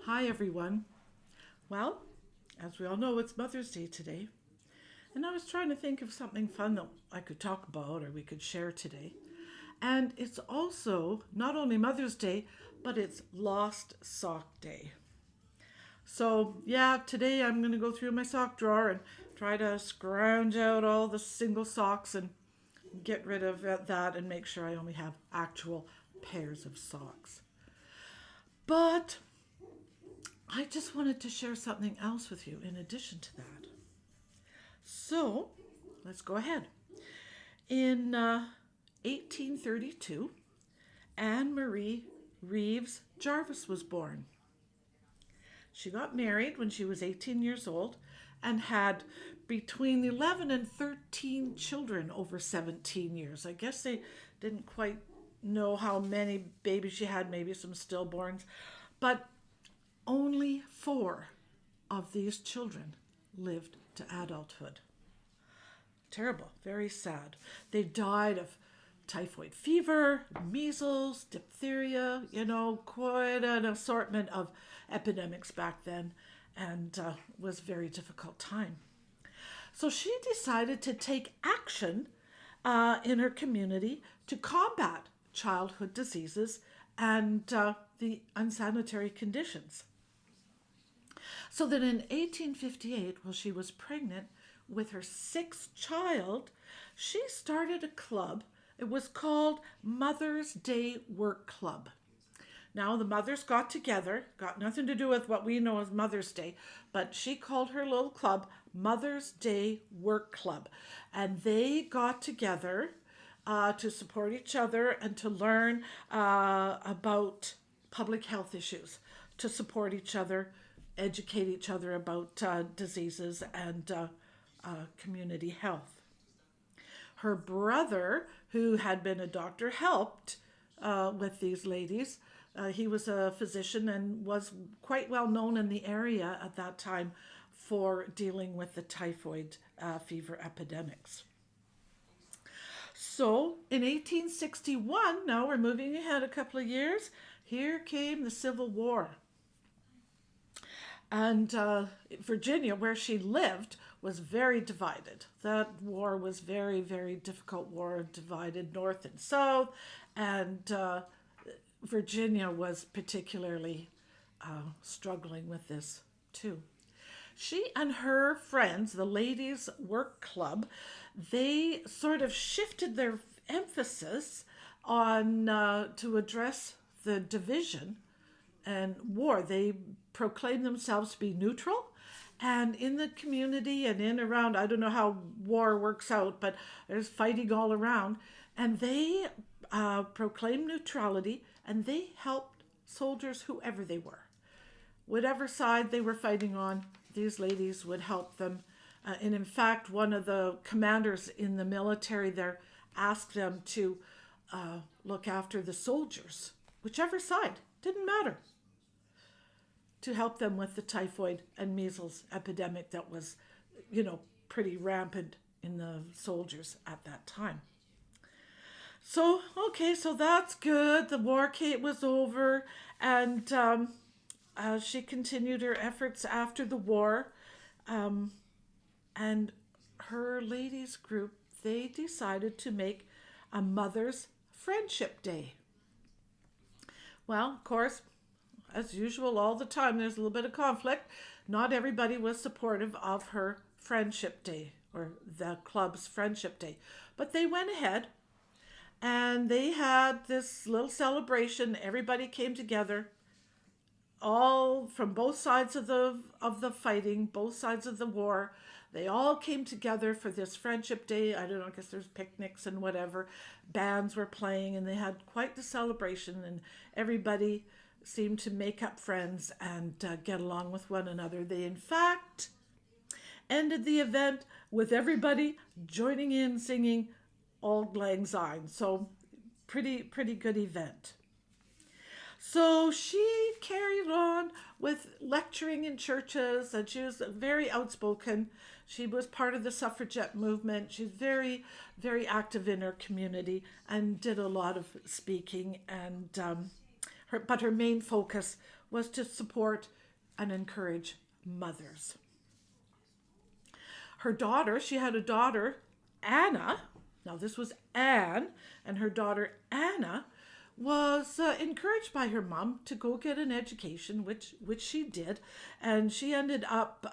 Hi, everyone. Well, as we all know, it's Mother's Day today. And I was trying to think of something fun that I could talk about or we could share today. And it's also not only Mother's Day, but it's Lost Sock Day. So, yeah, today I'm going to go through my sock drawer and try to scrounge out all the single socks and get rid of that and make sure I only have actual pairs of socks. But I just wanted to share something else with you in addition to that. So let's go ahead. In 1832, Anne Marie Reeves Jarvis was born. She got married when she was 18 years old and had between 11 and 13 children over 17 years. I guess they didn't quite know how many babies she had, maybe some stillborns, but only four of these children lived to adulthood. Terrible, very sad. They died of typhoid fever, measles, diphtheria, quite an assortment of epidemics back then, and was a very difficult time. So she decided to take action in her community to combat childhood diseases and the unsanitary conditions. So that in 1858, while she was pregnant with her sixth child, she started a club. It was called Mother's Day Work Club. Now, the mothers got together, got nothing to do with what we know as Mother's Day, but she called her little club Mother's Day Work Club. And they got together to support each other and to learn about public health issues, to support each other, educate each other about diseases and community health. Her brother, who had been a doctor, helped with these ladies. He was a physician and was quite well known in the area at that time for dealing with the typhoid fever epidemics. So in 1861, now we're moving ahead a couple of years, here came the Civil War. And Virginia, where she lived, was very divided. That war was very, very difficult war, divided north and south. And Virginia was particularly struggling with this too. She and her friends, the Ladies' Work Club, they sort of shifted their emphasis on to address the division and war. They proclaimed themselves to be neutral. And in the community and in around, I don't know how war works out, but there's fighting all around. And they proclaimed neutrality and they helped soldiers, whoever they were. Whatever side they were fighting on, these ladies would help them. And in fact, one of the commanders in the military there asked them to look after the soldiers, whichever side, didn't matter, to help them with the typhoid and measles epidemic that was, pretty rampant in the soldiers at that time. So, okay, so that's good. The war was over, and she continued her efforts after the war. And her ladies group, they decided to make a Mother's Friendship Day. Well, of course, as usual, all the time there's a little bit of conflict. Not everybody was supportive of her Friendship Day or the club's Friendship Day. But they went ahead and they had this little celebration. Everybody came together, all from both sides of the fighting, both sides of the war. They all came together for this Friendship Day. I don't know, I guess there's picnics and whatever. Bands were playing and they had quite the celebration, and everybody seemed to make up friends and get along with one another. They, in fact, ended the event with everybody joining in singing Auld Lang Syne. So pretty good event. So she carried on with lecturing in churches, and she was very outspoken. She was part of the suffragette movement. She's very, very active in her community and did a lot of speaking. And but her main focus was to support and encourage mothers. Her daughter, she had a daughter, Anna. Now, this was Anne, and her daughter, Anna, was encouraged by her mom to go get an education, which she did. And she ended up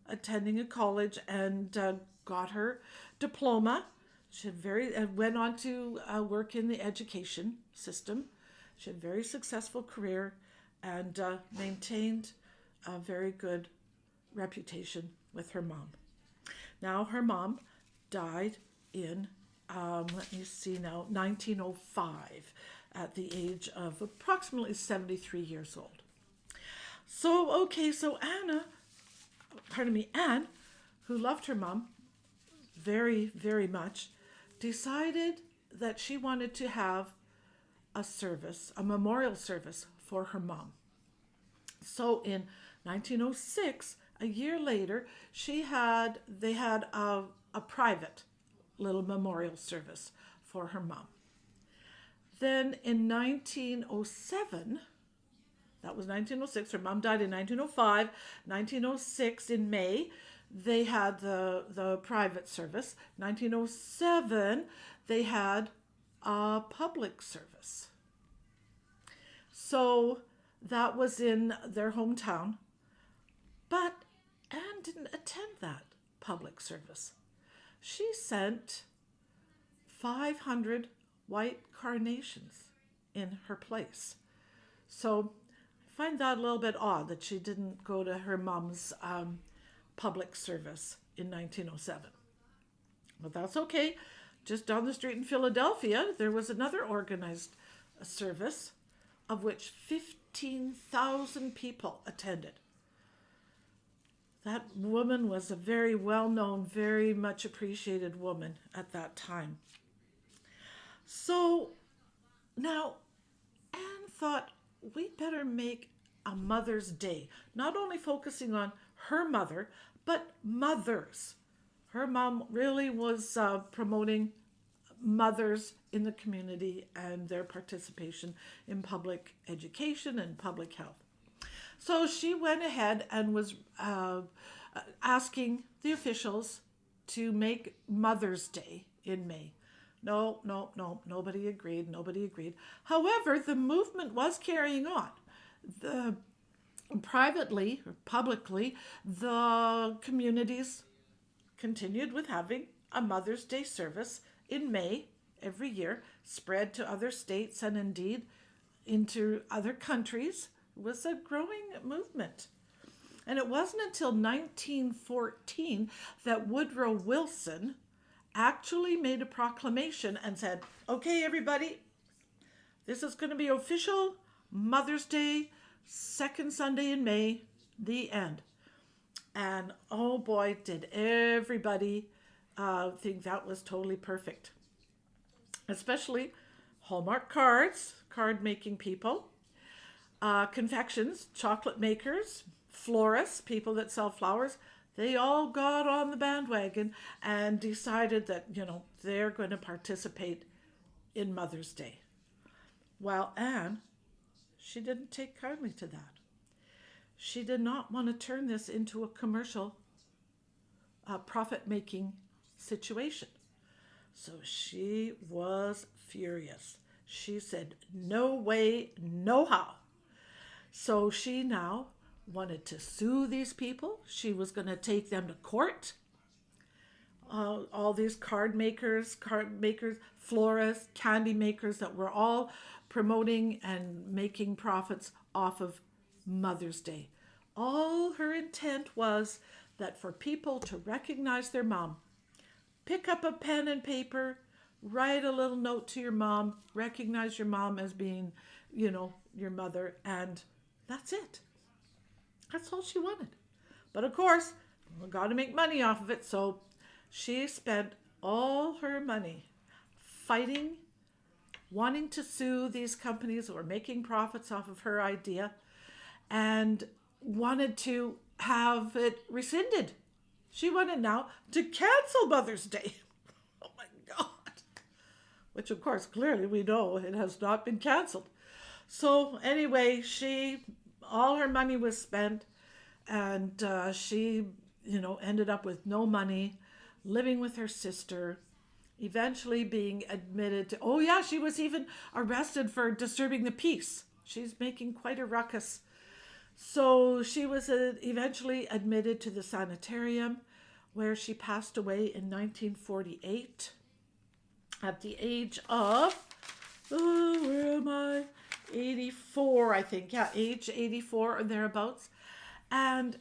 attending a college and got her diploma. She went on to work in the education system. She had a very successful career and maintained a very good reputation with her mom. Now, her mom died in, let me see now, 1905 at the age of approximately 73 years old. So, okay, so Anne, who loved her mom very, very much, decided that she wanted to have a memorial service for her mom. So in 1906, a year later, they had a private little memorial service for her mom. Then in 1907, that was 1906, her mom died in 1905, 1906 in May, they had the private service. 1907, they had a public service. So that was in their hometown. But Anne didn't attend that public service. She sent 500 white carnations in her place. So I find that a little bit odd that she didn't go to her mom's public service in 1907. But that's okay. Just down the street in Philadelphia, there was another organized service of which 15,000 people attended. That woman was a very well-known, very much appreciated woman at that time. So now Anne thought, we better make a Mother's Day, not only focusing on her mother, but mothers. Her mom really was promoting mothers in the community and their participation in public education and public health. So she went ahead and was asking the officials to make Mother's Day in May. No, nobody agreed. However, the movement was carrying on. Privately or publicly, the communities continued with having a Mother's Day service in May every year, spread to other states and indeed into other countries. It was a growing movement. And it wasn't until 1914 that Woodrow Wilson actually made a proclamation and said, okay, everybody, this is going to be official Mother's Day, second Sunday in May, the end. And oh boy, did everybody think that was totally perfect. Especially Hallmark cards, card making people, confections, chocolate makers, florists, people that sell flowers. They all got on the bandwagon and decided that, they're going to participate in Mother's Day. While Anne, she didn't take kindly to that. She did not want to turn this into a commercial profit-making situation. So she was furious. She said, no way, no how. So she now wanted to sue these people. She was going to take them to court. All these card makers, florists, candy makers that were all promoting and making profits off of Mother's Day. All her intent was that for people to recognize their mom, pick up a pen and paper, write a little note to your mom, recognize your mom as being, your mother, and that's it. That's all she wanted. But of course, we got to make money off of it, so she spent all her money fighting, wanting to sue these companies that were making profits off of her idea, and wanted to have it rescinded. She wanted now to cancel Mother's Day. Oh my God. Which of course, clearly we know it has not been canceled. So anyway, she all her money was spent, and she, ended up with no money, living with her sister, eventually being admitted to, oh yeah, she was even arrested for disturbing the peace. She's making quite a ruckus. So she was eventually admitted to the sanitarium, where she passed away in 1948 at the age of, oh, where am I? 84, I think. Yeah, age 84 or thereabouts. And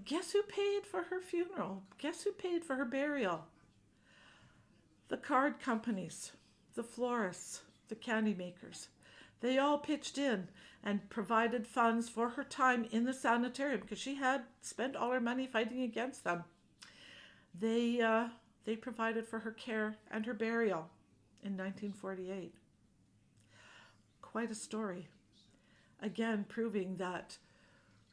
guess who paid for her funeral? Guess who paid for her burial? The card companies, the florists, the candy makers. They all pitched in and provided funds for her time in the sanitarium because she had spent all her money fighting against them. They provided for her care and her burial in 1948. Quite a story. Again, proving that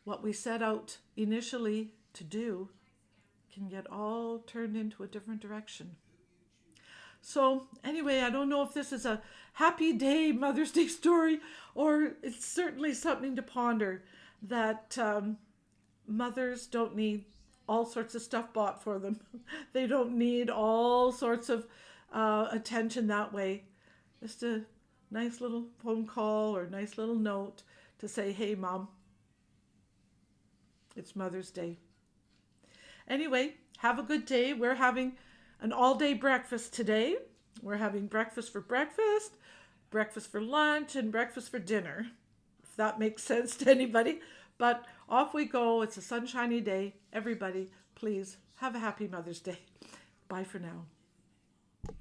what we set out initially to do can get all turned into a different direction. So anyway, I don't know if this is a happy day Mother's Day story, or it's certainly something to ponder, that mothers don't need all sorts of stuff bought for them. They don't need all sorts of attention that way. Just a nice little phone call or nice little note to say, hey, Mom, it's Mother's Day. Anyway, have a good day. We're having an all-day breakfast today. We're having breakfast for lunch, and breakfast for dinner, if that makes sense to anybody. But off we go. It's a sunshiny day. Everybody, please have a happy Mother's Day. Bye for now.